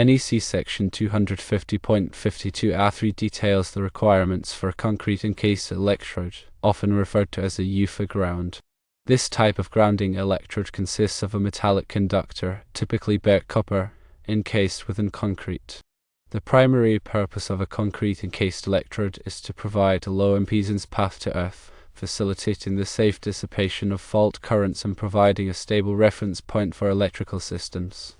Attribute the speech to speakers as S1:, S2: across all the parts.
S1: NEC section 250.52 A3 details the requirements for a concrete encased electrode, often referred to as a UFA ground. This type of grounding electrode consists of a metallic conductor, typically bare copper, encased within concrete. The primary purpose of a concrete encased electrode is to provide a low impedance path to earth, facilitating the safe dissipation of fault currents and providing a stable reference point for electrical systems.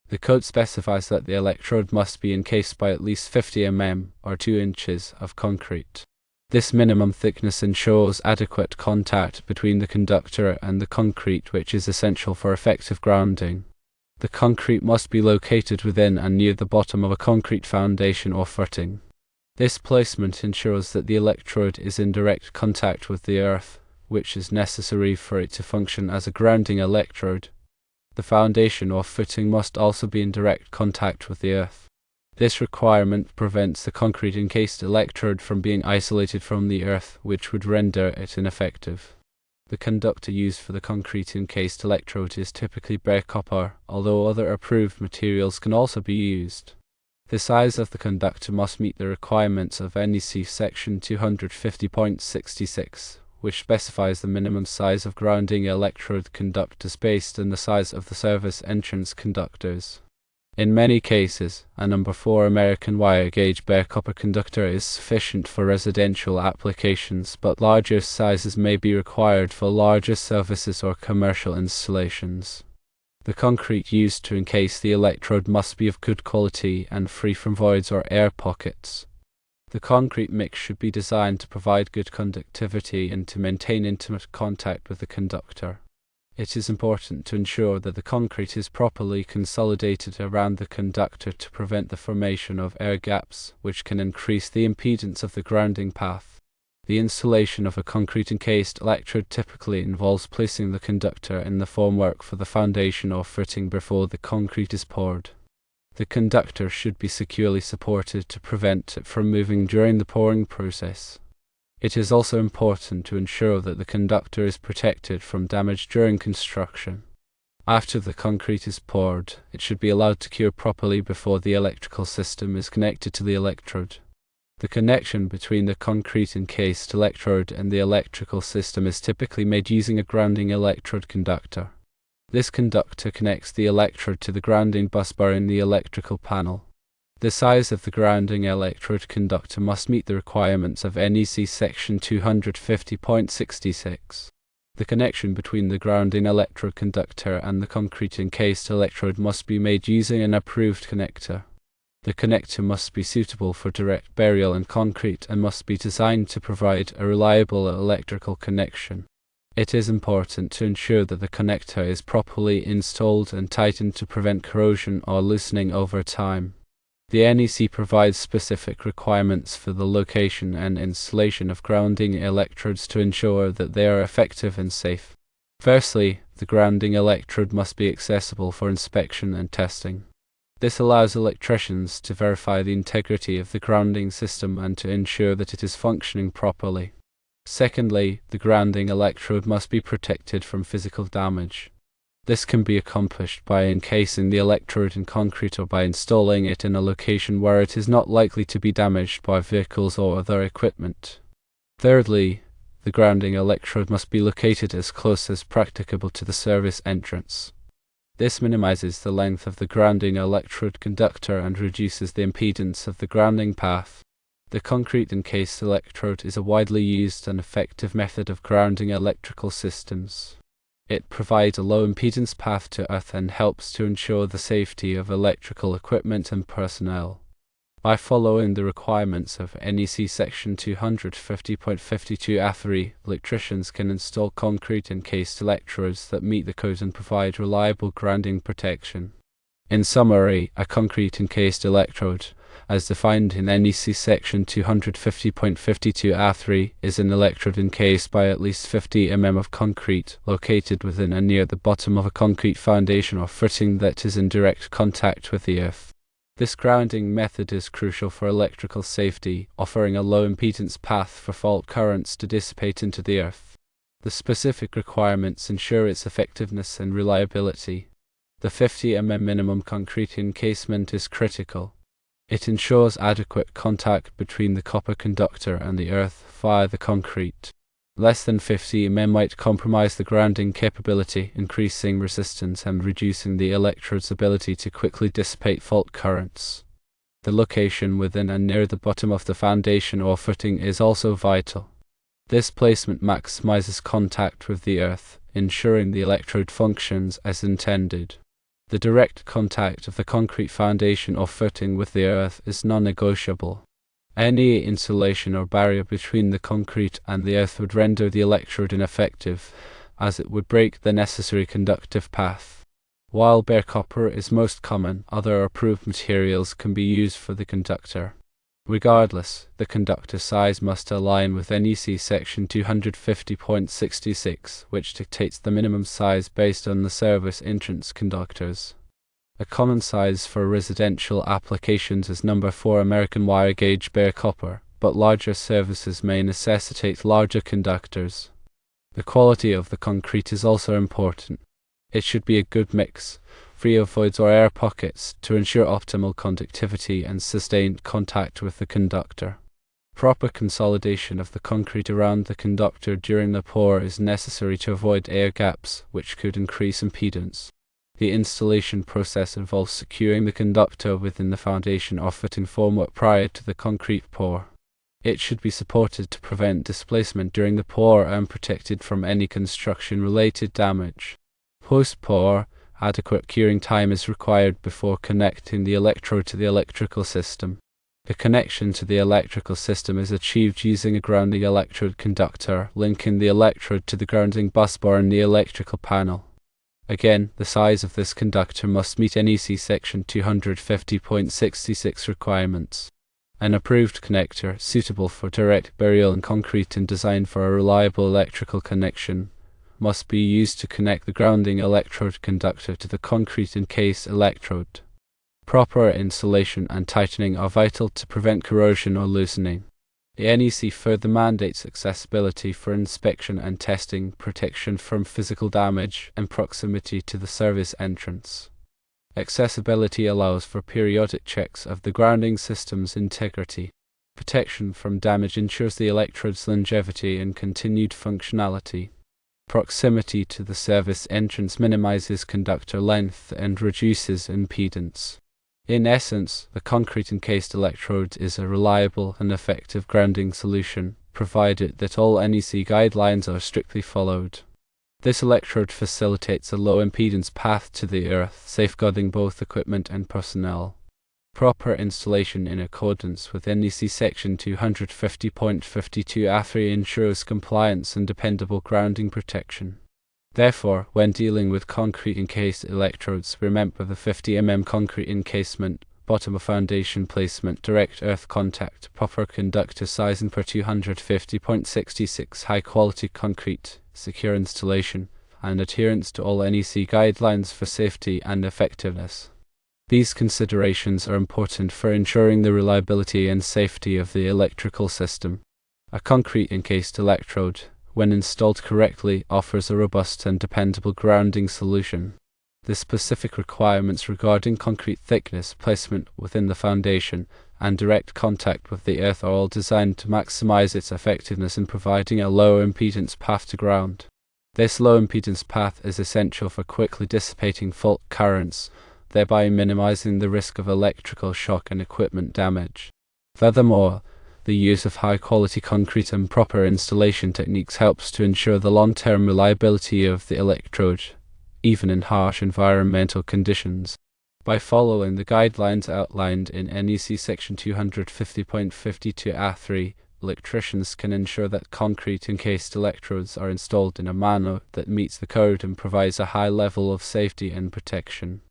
S1: The code specifies that the electrode must be encased by at least 50 mm or 2 inches of concrete. This minimum thickness ensures adequate contact between the conductor and the concrete, which is essential for effective grounding. The concrete must be located within and near the bottom of a concrete foundation or footing. This placement ensures that the electrode is in direct contact with the earth, which is necessary for it to function as a grounding electrode. The foundation or footing must also be in direct contact with the earth. This requirement prevents the concrete encased electrode from being isolated from the earth, which would render it ineffective. The conductor used for the concrete encased electrode is typically bare copper, although other approved materials can also be used. The size of the conductor must meet the requirements of NEC section 250.66, which specifies the minimum size of grounding electrode conductors based on the size of the service entrance conductors. In many cases, a number 4 American wire gauge bare copper conductor is sufficient for residential applications, but larger sizes may be required for larger services or commercial installations. The concrete used to encase the electrode must be of good quality and free from voids or air pockets. The concrete mix should be designed to provide good conductivity and to maintain intimate contact with the conductor. It is important to ensure that the concrete is properly consolidated around the conductor to prevent the formation of air gaps, which can increase the impedance of the grounding path. The installation of a concrete encased electrode typically involves placing the conductor in the formwork for the foundation or footing before the concrete is poured. The conductor should be securely supported to prevent it from moving during the pouring process. It is also important to ensure that the conductor is protected from damage during construction. After the concrete is poured, it should be allowed to cure properly before the electrical system is connected to the electrode. The connection between the concrete encased electrode and the electrical system is typically made using a grounding electrode conductor. This conductor connects the electrode to the grounding busbar in the electrical panel. The size of the grounding electrode conductor must meet the requirements of NEC section 250.66. The connection between the grounding electrode conductor and the concrete encased electrode must be made using an approved connector. The connector must be suitable for direct burial in concrete and must be designed to provide a reliable electrical connection. It is important to ensure that the connector is properly installed and tightened to prevent corrosion or loosening over time. The NEC provides specific requirements for the location and installation of grounding electrodes to ensure that they are effective and safe. Firstly, the grounding electrode must be accessible for inspection and testing. This allows electricians to verify the integrity of the grounding system and to ensure that it is functioning properly. Secondly, the grounding electrode must be protected from physical damage. This can be accomplished by encasing the electrode in concrete or by installing it in a location where it is not likely to be damaged by vehicles or other equipment. Thirdly, the grounding electrode must be located as close as practicable to the service entrance. This minimizes the length of the grounding electrode conductor and reduces the impedance of the grounding path. The concrete encased electrode is a widely used and effective method of grounding electrical systems. It provides a low impedance path to earth and helps to ensure the safety of electrical equipment and personnel. By following the requirements of NEC section 250.52 A3, electricians can install concrete encased electrodes that meet the code and provide reliable grounding protection. In summary, a concrete encased electrode, as defined in NEC section 250.52 A3, is an electrode encased by at least 50 mm of concrete, located within and near the bottom of a concrete foundation or footing that is in direct contact with the earth. This grounding method is crucial for electrical safety, offering a low impedance path for fault currents to dissipate into the earth. The specific requirements ensure its effectiveness and reliability. The 50 mm minimum concrete encasement is critical. It ensures adequate contact between the copper conductor and the earth via the concrete. Less than 50 mm might compromise the grounding capability, increasing resistance and reducing the electrode's ability to quickly dissipate fault currents. The location within and near the bottom of the foundation or footing is also vital. This placement maximizes contact with the earth, ensuring the electrode functions as intended. The direct contact of the concrete foundation or footing with the earth is non-negotiable. Any insulation or barrier between the concrete and the earth would render the electrode ineffective, as it would break the necessary conductive path. While bare copper is most common, other approved materials can be used for the conductor. Regardless, the conductor size must align with NEC section 250.62, which dictates the minimum size based on the service entrance conductors. A common size for residential applications is number 4 American wire gauge bare copper, but larger services may necessitate larger conductors. The quality of the concrete is also important. It should be a good mix, free of voids or air pockets, to ensure optimal conductivity and sustained contact with the conductor. Proper consolidation of the concrete around the conductor during the pour is necessary to avoid air gaps, which could increase impedance. The installation process involves securing the conductor within the foundation or footing formwork prior to the concrete pour. It should be supported to prevent displacement during the pour and protected from any construction-related damage. Post-pour, adequate curing time is required before connecting the electrode to the electrical system. The connection to the electrical system is achieved using a grounding electrode conductor, linking the electrode to the grounding busbar in the electrical panel. Again, the size of this conductor must meet NEC section 250.66 requirements. An approved connector, suitable for direct burial in concrete and designed for a reliable electrical connection, must be used to connect the grounding electrode conductor to the concrete encased electrode. Proper insulation and tightening are vital to prevent corrosion or loosening. The NEC further mandates accessibility for inspection and testing, protection from physical damage, and proximity to the service entrance. Accessibility allows for periodic checks of the grounding system's integrity. Protection from damage ensures the electrode's longevity and continued functionality. Proximity to the service entrance minimizes conductor length and reduces impedance. In essence, the concrete encased electrode is a reliable and effective grounding solution, provided that all NEC guidelines are strictly followed. This electrode facilitates a low impedance path to the earth, safeguarding both equipment and personnel. Proper installation in accordance with NEC section 250.52 A3 ensures compliance and dependable grounding protection. Therefore, when dealing with concrete encased electrodes, remember the 50 mm concrete encasement, bottom of foundation placement, direct earth contact, proper conductor sizing per 250.66, high quality concrete, secure installation, and adherence to all NEC guidelines for safety and effectiveness. These considerations are important for ensuring the reliability and safety of the electrical system. A concrete encased electrode, when installed correctly, offers a robust and dependable grounding solution. The specific requirements regarding concrete thickness, placement within the foundation, and direct contact with the earth are all designed to maximize its effectiveness in providing a low impedance path to ground. This low impedance path is essential for quickly dissipating fault currents, thereby minimizing the risk of electrical shock and equipment damage. Furthermore, the use of high-quality concrete and proper installation techniques helps to ensure the long-term reliability of the electrode, even in harsh environmental conditions. By following the guidelines outlined in NEC section 250.52 A3, electricians can ensure that concrete encased electrodes are installed in a manner that meets the code and provides a high level of safety and protection.